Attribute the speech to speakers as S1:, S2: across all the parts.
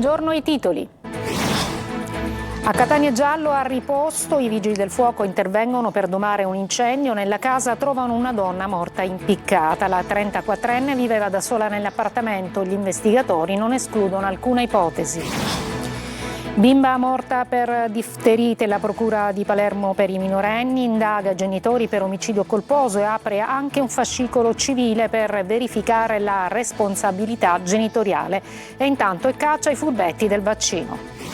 S1: Buongiorno ai titoli. A Catania Giallo a riposto i vigili del fuoco intervengono per domare un incendio. Nella casa trovano una donna morta impiccata. La 34enne viveva da sola nell'appartamento. Gli investigatori non escludono alcuna ipotesi. Bimba morta per difterite. La procura di Palermo per i minorenni indaga genitori per omicidio colposo e apre anche un fascicolo civile per verificare la responsabilità genitoriale. E intanto caccia i furbetti del vaccino.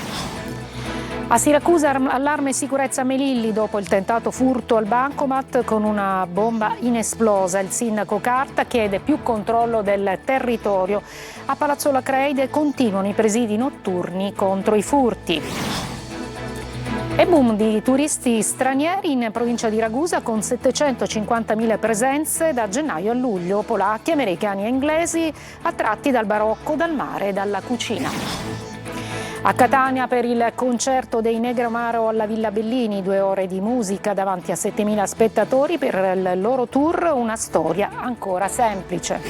S1: A Siracusa allarme sicurezza Melilli dopo il tentato furto al bancomat con una bomba inesplosa. Il sindaco Carta chiede più controllo del territorio. A Palazzo Lacreide continuano i presidi notturni contro i furti. E boom di turisti stranieri in provincia di Ragusa con 750.000 presenze da gennaio a luglio. Polacchi, americani e inglesi attratti dal barocco, dal mare e dalla cucina. A Catania per il concerto dei Negramaro alla Villa Bellini, 2 ore di musica davanti a 7.000 spettatori per il loro tour Una storia ancora semplice.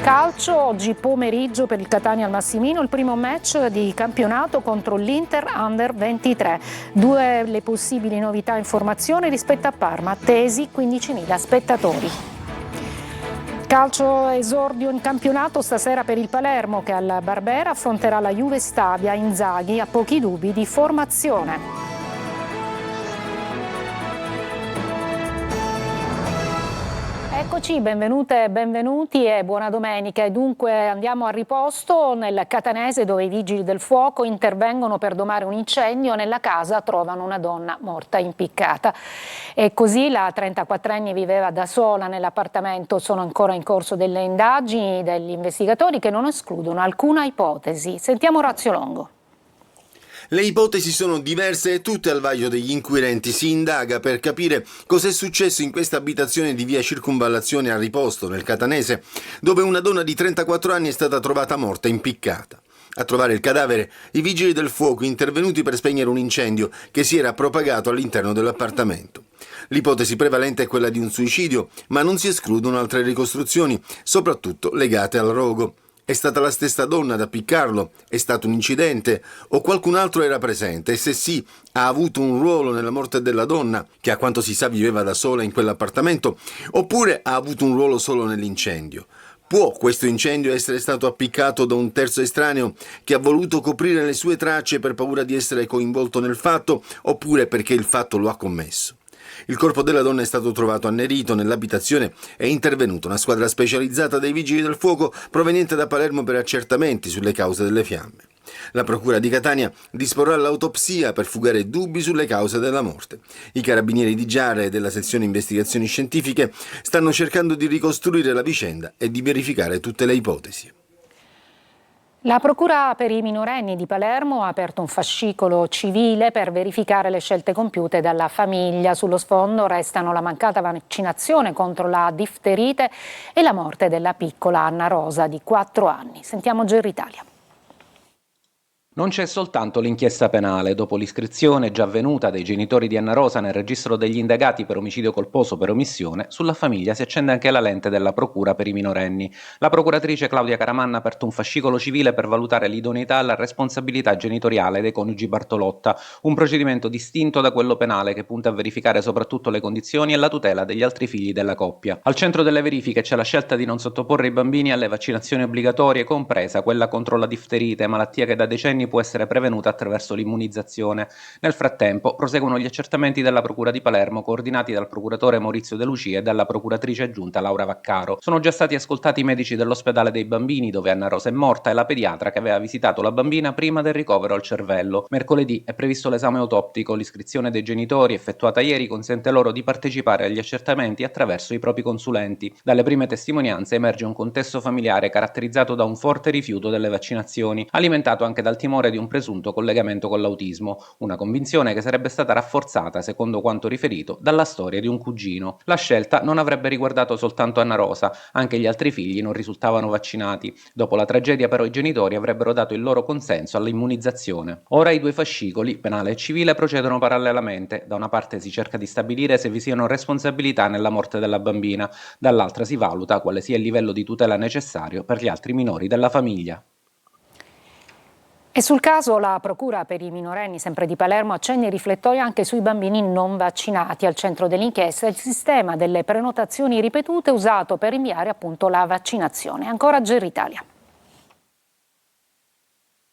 S1: Calcio, oggi pomeriggio per il Catania al Massimino, il primo match di campionato contro l'Inter Under 23. 2 le possibili novità in formazione rispetto a Parma, attesi 15.000 spettatori. Calcio esordio in campionato stasera per il Palermo che al Barbera affronterà la Juve Stabia. Inzaghi ha pochi dubbi di formazione. Eccoci, benvenute e benvenuti e buona domenica. E dunque andiamo a riposto nel Catanese dove i vigili del fuoco intervengono per domare un incendio. Nella casa trovano una donna morta impiccata. E così la 34enne viveva da sola nell'appartamento. Sono ancora in corso delle indagini degli investigatori che non escludono alcuna ipotesi. Sentiamo Orazio Longo.
S2: Le ipotesi sono diverse e tutte al vaglio degli inquirenti. Si indaga per capire cosa è successo in questa abitazione di via Circunvallazione a Riposto, nel Catanese, dove una donna di 34 anni è stata trovata morta impiccata. A trovare il cadavere, i vigili del fuoco intervenuti per spegnere un incendio che si era propagato all'interno dell'appartamento. L'ipotesi prevalente è quella di un suicidio, ma non si escludono altre ricostruzioni, soprattutto legate al rogo. È stata la stessa donna ad appiccarlo? È stato un incidente? O qualcun altro era presente? E se sì, ha avuto un ruolo nella morte della donna, che a quanto si sa viveva da sola in quell'appartamento? Oppure ha avuto un ruolo solo nell'incendio? Può questo incendio essere stato appiccato da un terzo estraneo che ha voluto coprire le sue tracce per paura di essere coinvolto nel fatto, oppure perché il fatto lo ha commesso? Il corpo della donna è stato trovato annerito. Nell'abitazione è intervenuta una squadra specializzata dei vigili del fuoco proveniente da Palermo per accertamenti sulle cause delle fiamme. La procura di Catania disporrà l'autopsia per fugare dubbi sulle cause della morte. I carabinieri di Giara e della sezione investigazioni scientifiche stanno cercando di ricostruire la vicenda e di verificare tutte le ipotesi.
S1: La Procura per i minorenni di Palermo ha aperto un fascicolo civile per verificare le scelte compiute dalla famiglia. Sullo sfondo restano la mancata vaccinazione contro la difterite e la morte della piccola Anna Rosa di 4 anni. Sentiamo Gerri Italia.
S3: Non c'è soltanto l'inchiesta penale. Dopo l'iscrizione già avvenuta dei genitori di Anna Rosa nel registro degli indagati per omicidio colposo per omissione, sulla famiglia si accende anche la lente della Procura per i minorenni. La procuratrice Claudia Caramanna ha aperto un fascicolo civile per valutare l'idoneità e la responsabilità genitoriale dei coniugi Bartolotta, un procedimento distinto da quello penale che punta a verificare soprattutto le condizioni e la tutela degli altri figli della coppia. Al centro delle verifiche c'è la scelta di non sottoporre i bambini alle vaccinazioni obbligatorie, compresa quella contro la difterite, malattia che da decenni può essere prevenuta attraverso l'immunizzazione. Nel frattempo proseguono gli accertamenti della Procura di Palermo, coordinati dal procuratore Maurizio De Lucia e dalla procuratrice aggiunta Laura Vaccaro. Sono già stati ascoltati i medici dell'ospedale dei bambini dove Anna Rosa è morta e la pediatra che aveva visitato la bambina prima del ricovero al cervello. Mercoledì è previsto l'esame autoptico. L'iscrizione dei genitori effettuata ieri consente loro di partecipare agli accertamenti attraverso i propri consulenti. Dalle prime testimonianze emerge un contesto familiare caratterizzato da un forte rifiuto delle vaccinazioni, alimentato anche dal timore di un presunto collegamento con l'autismo, una convinzione che sarebbe stata rafforzata, secondo quanto riferito, dalla storia di un cugino. La scelta non avrebbe riguardato soltanto Anna Rosa, anche gli altri figli non risultavano vaccinati. Dopo la tragedia però i genitori avrebbero dato il loro consenso all'immunizzazione. Ora i 2 fascicoli, penale e civile, procedono parallelamente. Da una parte si cerca di stabilire se vi siano responsabilità nella morte della bambina, dall'altra si valuta quale sia il livello di tutela necessario per gli altri minori della famiglia.
S1: E sul caso la Procura per i minorenni, sempre di Palermo, accende i riflettori anche sui bambini non vaccinati. Al centro dell'inchiesta il sistema delle prenotazioni ripetute usato per rinviare appunto la vaccinazione. Ancora Geritalia.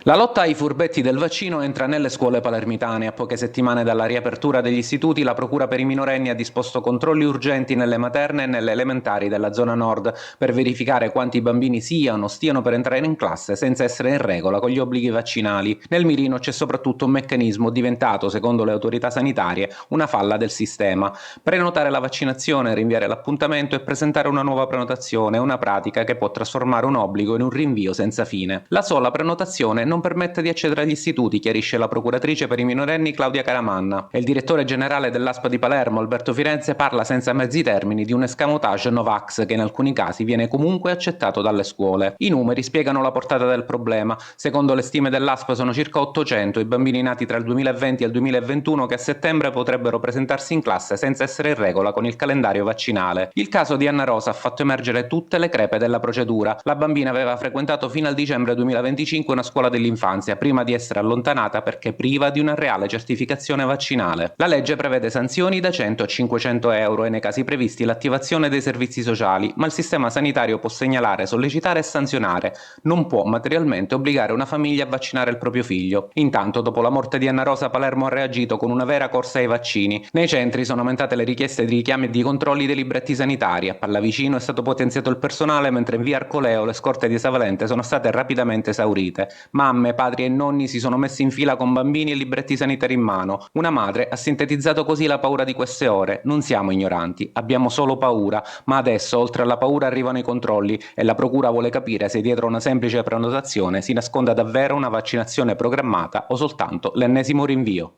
S3: La lotta ai furbetti del vaccino entra nelle scuole palermitane. A poche settimane dalla riapertura degli istituti, la Procura per i minorenni ha disposto controlli urgenti nelle materne e nelle elementari della zona nord per verificare quanti bambini siano o stiano per entrare in classe senza essere in regola con gli obblighi vaccinali. Nel mirino c'è soprattutto un meccanismo diventato, secondo le autorità sanitarie, una falla del sistema. Prenotare la vaccinazione, rinviare l'appuntamento e presentare una nuova prenotazione è una pratica che può trasformare un obbligo in un rinvio senza fine. La sola prenotazione non permette di accedere agli istituti, chiarisce la procuratrice per i minorenni Claudia Caramanna. E il direttore generale dell'ASP di Palermo, Alberto Firenze, parla senza mezzi termini di un escamotage Novax che in alcuni casi viene comunque accettato dalle scuole. I numeri spiegano la portata del problema. Secondo le stime dell'ASP sono circa 800 i bambini nati tra il 2020 e il 2021 che a settembre potrebbero presentarsi in classe senza essere in regola con il calendario vaccinale. Il caso di Anna Rosa ha fatto emergere tutte le crepe della procedura. La bambina aveva frequentato fino al dicembre 2025 una scuola dell'infanzia prima di essere allontanata perché priva di una reale certificazione vaccinale. La legge prevede sanzioni da 100 a 500 euro e nei casi previsti l'attivazione dei servizi sociali, ma il sistema sanitario può segnalare, sollecitare e sanzionare. Non può materialmente obbligare una famiglia a vaccinare il proprio figlio. Intanto, dopo la morte di Anna Rosa, Palermo ha reagito con una vera corsa ai vaccini. Nei centri sono aumentate le richieste di richiami e di controlli dei libretti sanitari. A Pallavicino è stato potenziato il personale, mentre in via Arcoleo le scorte di Esavalente sono state rapidamente esaurite. Mamme, padri e nonni si sono messi in fila con bambini e libretti sanitari in mano. Una madre ha sintetizzato così la paura di queste ore: non siamo ignoranti, abbiamo solo paura, ma adesso oltre alla paura arrivano i controlli e la procura vuole capire se dietro una semplice prenotazione si nasconda davvero una vaccinazione programmata o soltanto l'ennesimo rinvio.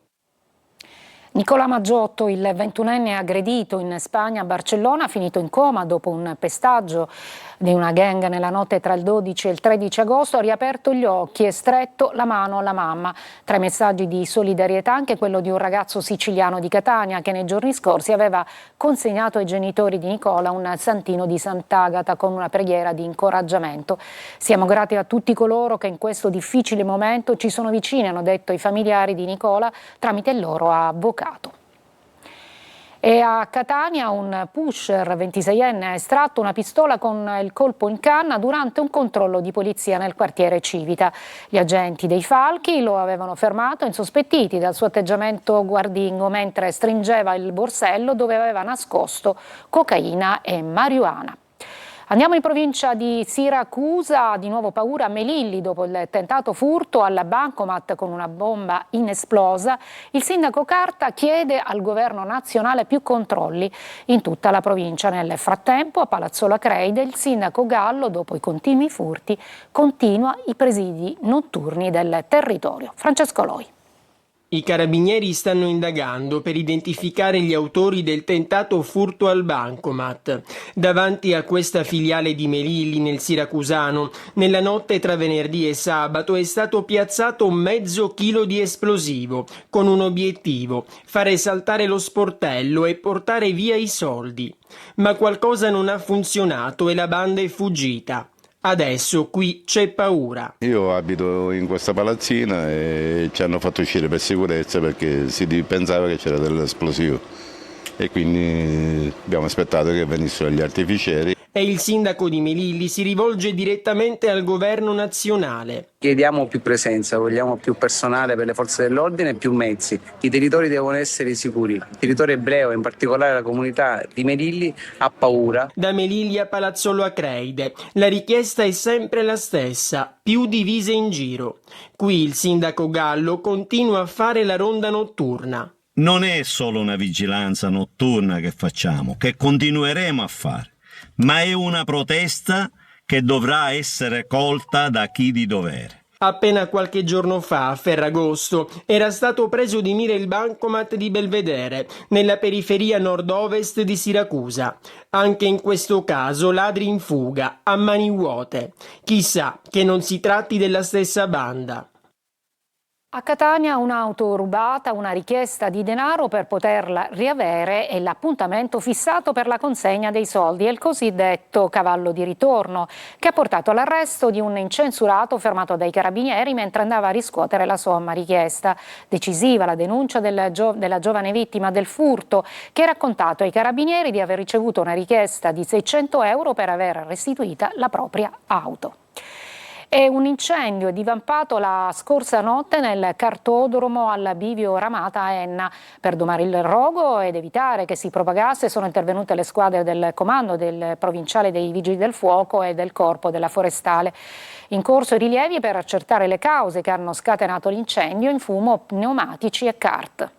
S1: Nicolò Maggiotto, il 21enne aggredito in Spagna a Barcellona, finito in coma dopo un pestaggio di una gang nella notte tra il 12 e il 13 agosto, ha riaperto gli occhi e stretto la mano alla mamma. Tra i messaggi di solidarietà anche quello di un ragazzo siciliano di Catania che nei giorni scorsi aveva consegnato ai genitori di Nicola un santino di Sant'Agata con una preghiera di incoraggiamento. Siamo grati a tutti coloro che in questo difficile momento ci sono vicini, hanno detto i familiari di Nicola tramite il loro avvocato. E a Catania un pusher 26enne ha estratto una pistola con il colpo in canna durante un controllo di polizia nel quartiere Civita. Gli agenti dei Falchi lo avevano fermato insospettiti dal suo atteggiamento guardingo mentre stringeva il borsello dove aveva nascosto cocaina e marijuana. Andiamo in provincia di Siracusa, di nuovo paura a Melilli dopo il tentato furto alla bancomat con una bomba inesplosa. Il sindaco Carta chiede al governo nazionale più controlli in tutta la provincia. Nel frattempo a Palazzola Creide il sindaco Gallo, dopo i continui furti, continua i presidi notturni del territorio. Francesco Loi.
S4: I carabinieri stanno indagando per identificare gli autori del tentato furto al bancomat. Davanti a questa filiale di Melilli nel Siracusano, nella notte tra venerdì e sabato è stato piazzato mezzo chilo di esplosivo, con un obiettivo: fare saltare lo sportello e portare via i soldi. Ma qualcosa non ha funzionato e la banda è fuggita. Adesso qui c'è paura.
S5: Io abito in questa palazzina e ci hanno fatto uscire per sicurezza perché si pensava che c'era dell'esplosivo e quindi abbiamo aspettato che venissero gli artificieri.
S4: E il sindaco di Melilli si rivolge direttamente al governo nazionale.
S6: Chiediamo più presenza, vogliamo più personale per le forze dell'ordine e più mezzi. I territori devono essere sicuri. Il territorio ebreo, in particolare la comunità di Melilli, ha paura.
S4: Da Melilli a Palazzolo Acreide, la richiesta è sempre la stessa: più divise in giro. Qui il sindaco Gallo continua a fare la ronda notturna.
S7: Non è solo una vigilanza notturna che facciamo, che continueremo a fare, ma è una protesta che dovrà essere colta da chi di dovere.
S4: Appena qualche giorno fa, a Ferragosto, era stato preso di mira il bancomat di Belvedere, nella periferia nord-ovest di Siracusa. Anche in questo caso ladri in fuga, a mani vuote. Chissà che non si tratti della stessa banda.
S1: A Catania un'auto rubata, una richiesta di denaro per poterla riavere e l'appuntamento fissato per la consegna dei soldi, è il cosiddetto cavallo di ritorno, che ha portato all'arresto di un incensurato fermato dai carabinieri mentre andava a riscuotere la somma richiesta. Decisiva la denuncia della giovane vittima del furto, che ha raccontato ai carabinieri di aver ricevuto una richiesta di 600 euro per aver restituita la propria auto. E un incendio è divampato la scorsa notte nel cartodromo al bivio Ramata a Enna. Per domare il rogo ed evitare che si propagasse sono intervenute le squadre del comando del provinciale dei Vigili del Fuoco e del Corpo della Forestale. In corso i rilievi per accertare le cause che hanno scatenato l'incendio in fumo, pneumatici e kart.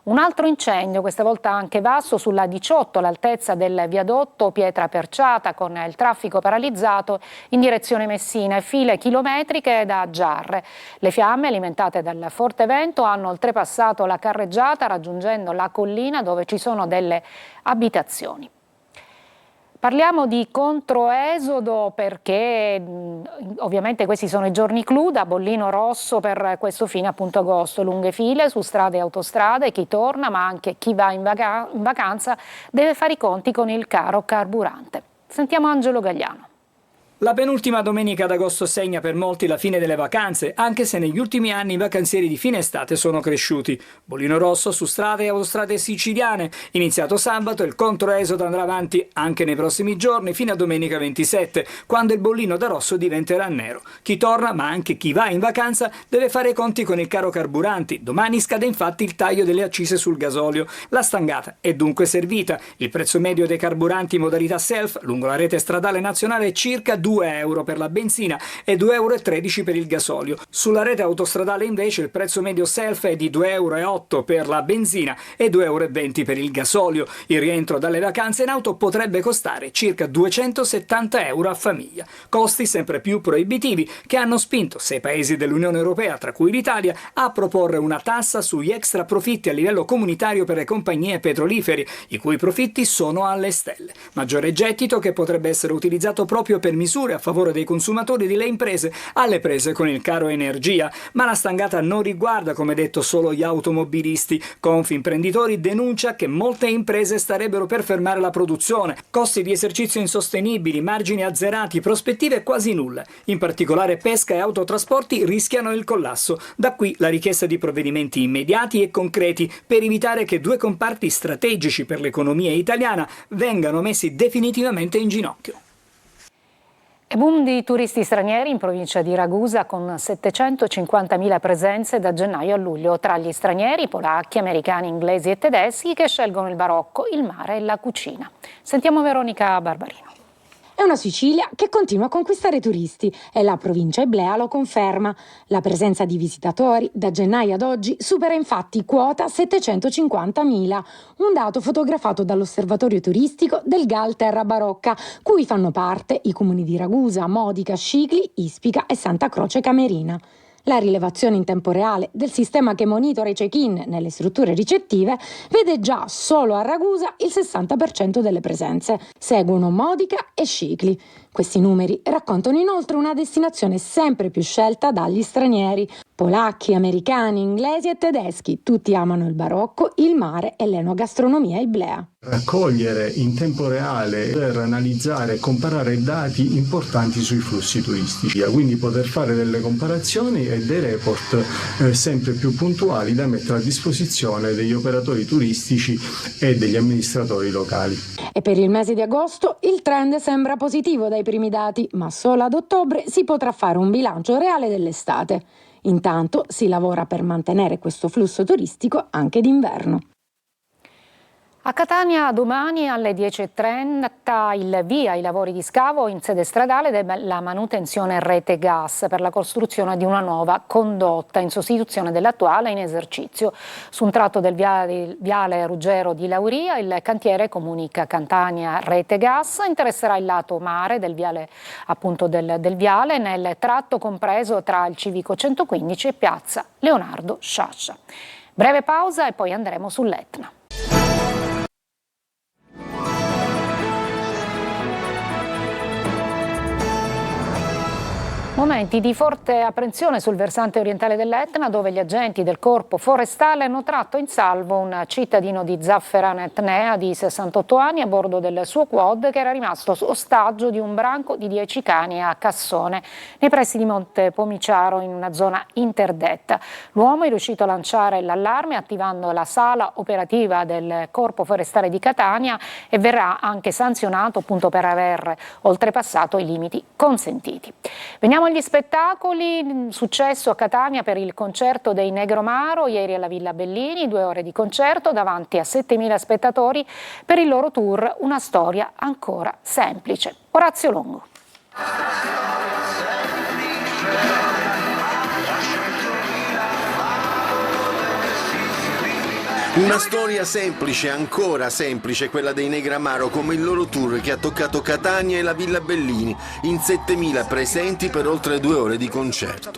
S1: Un altro incendio, questa volta anche vasto, sulla 18 all'altezza del viadotto Pietra Perciata, con il traffico paralizzato in direzione Messina e file chilometriche da Giarre. Le fiamme, alimentate dal forte vento, hanno oltrepassato la carreggiata raggiungendo la collina dove ci sono delle abitazioni. Parliamo di controesodo perché ovviamente questi sono i giorni clou, da bollino rosso per questo fine appunto agosto, lunghe file su strade e autostrade, chi torna ma anche chi va in vacanza deve fare i conti con il caro carburante. Sentiamo Angelo Gagliano.
S8: La penultima domenica d'agosto segna per molti la fine delle vacanze, anche se negli ultimi anni i vacanzieri di fine estate sono cresciuti. Bollino rosso su strade e autostrade siciliane. Iniziato sabato, il controesodo andrà avanti anche nei prossimi giorni fino a domenica 27, quando il bollino da rosso diventerà nero. Chi torna, ma anche chi va in vacanza, deve fare i conti con il caro carburanti. Domani scade infatti il taglio delle accise sul gasolio. La stangata è dunque servita. Il prezzo medio dei carburanti in modalità self lungo la rete stradale nazionale è circa 2 euro per la benzina e 2,13 euro per il gasolio. Sulla rete autostradale invece il prezzo medio self è di 2,08 euro per la benzina e 2,20 euro per il gasolio. Il rientro dalle vacanze in auto potrebbe costare circa 270 euro a famiglia. Costi sempre più proibitivi che hanno spinto 6 paesi dell'Unione Europea, tra cui l'Italia, a proporre una tassa sugli extra profitti a livello comunitario per le compagnie petrolifere, i cui profitti sono alle stelle. Maggiore gettito che potrebbe essere utilizzato proprio per misure a favore dei consumatori e delle imprese alle prese con il caro energia. Ma la stangata non riguarda, come detto, solo gli automobilisti. Confimprenditori denuncia che molte imprese starebbero per fermare la produzione. Costi di esercizio insostenibili, margini azzerati, prospettive quasi nulle. In particolare pesca e autotrasporti rischiano il collasso. Da qui la richiesta di provvedimenti immediati e concreti per evitare che due comparti strategici per l'economia italiana vengano messi definitivamente in ginocchio.
S1: E boom di turisti stranieri in provincia di Ragusa con 750.000 presenze da gennaio a luglio, tra gli stranieri polacchi, americani, inglesi e tedeschi che scelgono il barocco, il mare e la cucina. Sentiamo Veronica Barbarino.
S9: È una Sicilia che continua a conquistare turisti e la provincia Iblea lo conferma. La presenza di visitatori da gennaio ad oggi supera infatti quota 750.000, un dato fotografato dall'osservatorio turistico del GAL Terra Barocca, cui fanno parte i comuni di Ragusa, Modica, Scicli, Ispica e Santa Croce Camerina. La rilevazione in tempo reale del sistema che monitora i check-in nelle strutture ricettive vede già solo a Ragusa il 60% delle presenze. Seguono Modica e Scicli. Questi numeri raccontano inoltre una destinazione sempre più scelta dagli stranieri. Polacchi, americani, inglesi e tedeschi, tutti amano il barocco, il mare e l'enogastronomia iblea.
S10: Raccogliere in tempo reale per analizzare e comparare dati importanti sui flussi turistici, quindi poter fare delle comparazioni e dei report sempre più puntuali da mettere a disposizione degli operatori turistici e degli amministratori locali.
S9: E per il mese di agosto il trend sembra positivo dai primi dati, ma solo ad ottobre si potrà fare un bilancio reale dell'estate. Intanto si lavora per mantenere questo flusso turistico anche d'inverno.
S1: A Catania domani alle 10.30 il via ai lavori di scavo in sede stradale della manutenzione rete gas per la costruzione di una nuova condotta in sostituzione dell'attuale in esercizio. Su un tratto del viale Ruggero di Lauria il cantiere comunica Catania Rete Gas interesserà il lato mare del viale, appunto del viale, nel tratto compreso tra il Civico 115 e piazza Leonardo Sciascia. Breve pausa e poi andremo sull'Etna. Momenti di forte apprensione sul versante orientale dell'Etna, dove gli agenti del Corpo Forestale hanno tratto in salvo un cittadino di Zafferana Etnea di 68 anni a bordo del suo quad, che era rimasto ostaggio di un branco di 10 cani a Cassone, nei pressi di Monte Pomiciaro, in una zona interdetta. L'uomo è riuscito a lanciare l'allarme attivando la sala operativa del Corpo Forestale di Catania e verrà anche sanzionato appunto per aver oltrepassato i limiti consentiti. Veniamo agli spettacoli. Successo a Catania per il concerto dei Negromaro ieri alla Villa Bellini, 2 ore di concerto davanti a 7.000 spettatori per il loro tour Una storia ancora semplice. Orazio Longo.
S2: Una storia semplice, ancora semplice, quella dei Negramaro, come il loro tour che ha toccato Catania e la Villa Bellini, in 7.000 presenti per oltre 2 ore di concerto.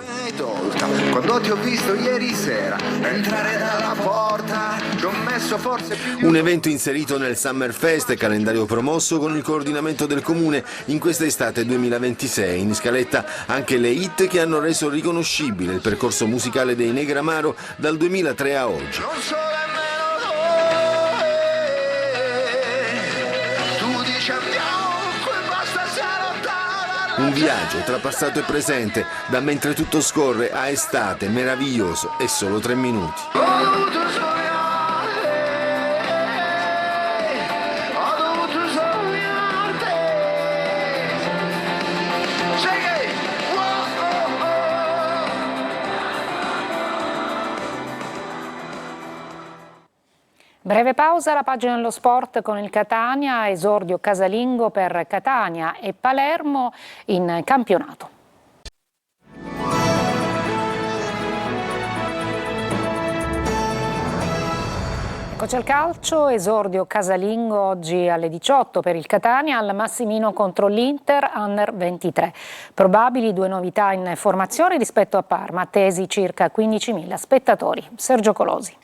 S11: Quando ti ho visto ieri sera entrare dalla porta, ti ho messo forse più...
S2: Un evento inserito nel Summerfest, calendario promosso con il coordinamento del comune in questa estate 2026. In scaletta anche le hit che hanno reso riconoscibile il percorso musicale dei Negramaro dal 2003 a oggi. Un viaggio tra passato e presente, da mentre tutto scorre a estate, meraviglioso e solo 3 minuti.
S1: Breve pausa, la pagina dello sport con il Catania, esordio casalingo per Catania e Palermo in campionato. Eccoci al calcio, esordio casalingo oggi alle 18 per il Catania al Massimino contro l'Inter Under 23. Probabili 2 novità in formazione rispetto a Parma, attesi circa 15.000 spettatori. Sergio Colosi.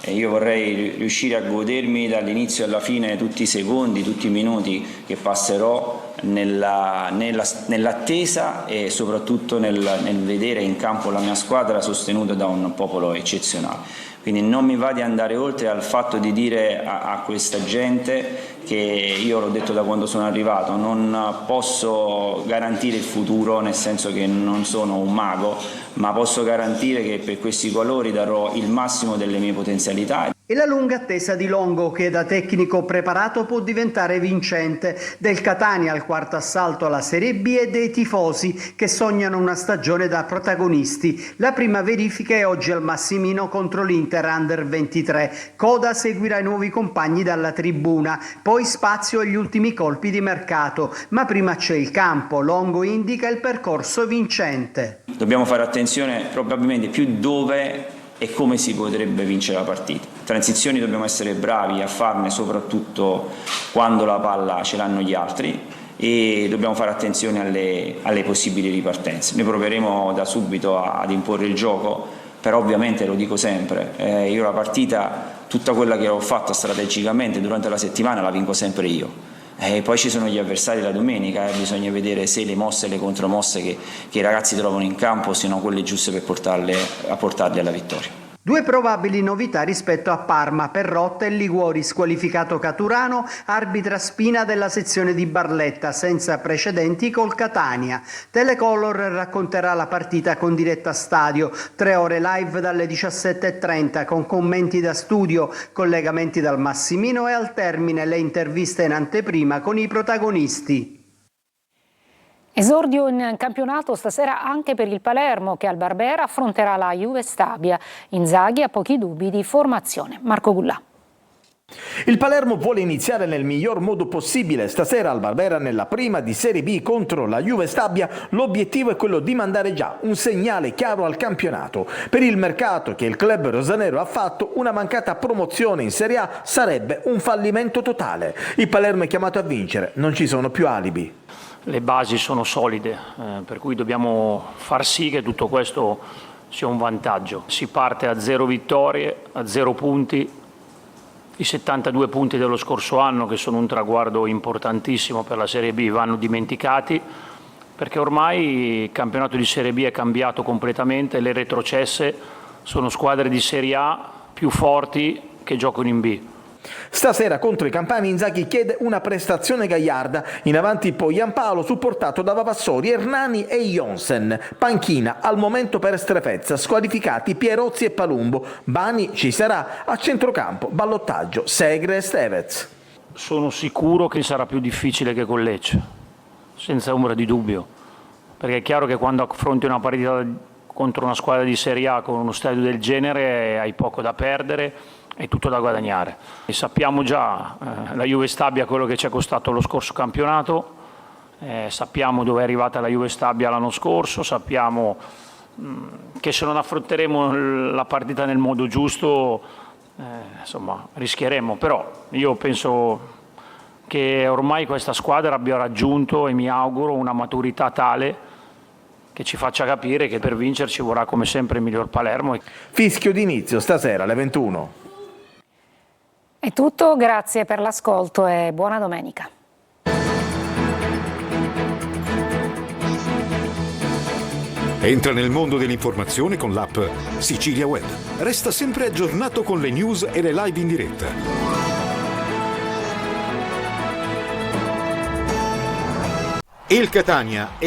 S12: Io vorrei riuscire a godermi dall'inizio alla fine tutti i secondi, tutti i minuti che passerò nell'attesa e soprattutto nel vedere in campo la mia squadra sostenuta da un popolo eccezionale. Quindi non mi va di andare oltre al fatto di dire a questa gente che io l'ho detto da quando sono arrivato, non posso garantire il futuro, nel senso che non sono un mago, ma posso garantire che per questi colori darò il massimo delle mie potenzialità.
S13: E la lunga attesa di Longo, che da tecnico preparato può diventare vincente, del Catania al quarto assalto alla Serie B e dei tifosi che sognano una stagione da protagonisti. La prima verifica è oggi al Massimino contro l'Inter Under 23. Coda seguirà i nuovi compagni dalla tribuna, poi spazio agli ultimi colpi di mercato, ma prima c'è il campo. Longo indica il percorso vincente.
S12: Dobbiamo fare attenzione probabilmente più dove e come si potrebbe vincere la partita. Transizioni dobbiamo essere bravi a farne, soprattutto quando la palla ce l'hanno gli altri, e dobbiamo fare attenzione alle possibili ripartenze. Noi proveremo da subito ad imporre il gioco, però ovviamente lo dico sempre, io la partita, tutta quella che ho fatto strategicamente durante la settimana la vinco sempre io. E poi ci sono gli avversari la domenica, bisogna vedere se le mosse e le contromosse che i ragazzi trovano in campo siano quelle giuste per portarli alla vittoria.
S13: 2 probabili novità rispetto a Parma. Perrotta e Liguori, squalificato Caturano, arbitra Spina della sezione di Barletta, senza precedenti col Catania. Telecolor racconterà la partita con diretta stadio, 3 ore live dalle 17:30 con commenti da studio, collegamenti dal Massimino e al termine le interviste in anteprima con i protagonisti.
S1: Esordio in campionato stasera anche per il Palermo, che al Barbera affronterà la Juve Stabia. Inzaghi ha pochi dubbi di formazione. Marco Gullà.
S14: Il Palermo vuole iniziare nel miglior modo possibile stasera al Barbera nella prima di Serie B contro la Juve Stabia. L'obiettivo è quello di mandare già un segnale chiaro al campionato. Per il mercato che il club rosanero ha fatto, una mancata promozione in Serie A sarebbe un fallimento totale. Il Palermo è chiamato a vincere, non ci sono più alibi.
S15: Le basi sono solide, per cui dobbiamo far sì che tutto questo sia un vantaggio. Si parte a 0 vittorie, a 0 punti, i 72 punti dello scorso anno, che sono un traguardo importantissimo per la Serie B, vanno dimenticati perché ormai il campionato di Serie B è cambiato completamente, le retrocesse sono squadre di Serie A più forti che giocano in B.
S14: Stasera contro i campani Inzaghi chiede una prestazione gagliarda, in avanti poi Giampaolo supportato da Vavassori, Hernani e Jonsen, panchina al momento per Strefezza, squalificati Pierozzi e Palumbo, Bani ci sarà, a centrocampo ballottaggio Segre e Stevez.
S15: Sono sicuro che sarà più difficile che con Lecce, senza ombra di dubbio, perché è chiaro che quando affronti una partita contro una squadra di Serie A con uno stadio del genere hai poco da perdere e tutto da guadagnare. E sappiamo già la Juve Stabia quello che ci è costato lo scorso campionato, sappiamo dove è arrivata la Juve Stabia l'anno scorso, sappiamo che se non affronteremo la partita nel modo giusto insomma rischieremo, però io penso che ormai questa squadra abbia raggiunto, e mi auguro, una maturità tale che ci faccia capire che per vincerci vorrà come sempre il miglior Palermo.
S14: Fischio d'inizio stasera alle 21.
S1: È tutto, grazie per l'ascolto e buona domenica.
S16: Entra nel mondo dell'informazione con l'app Sicilia Web. Resta sempre aggiornato con le news e le live in diretta. Il Catania è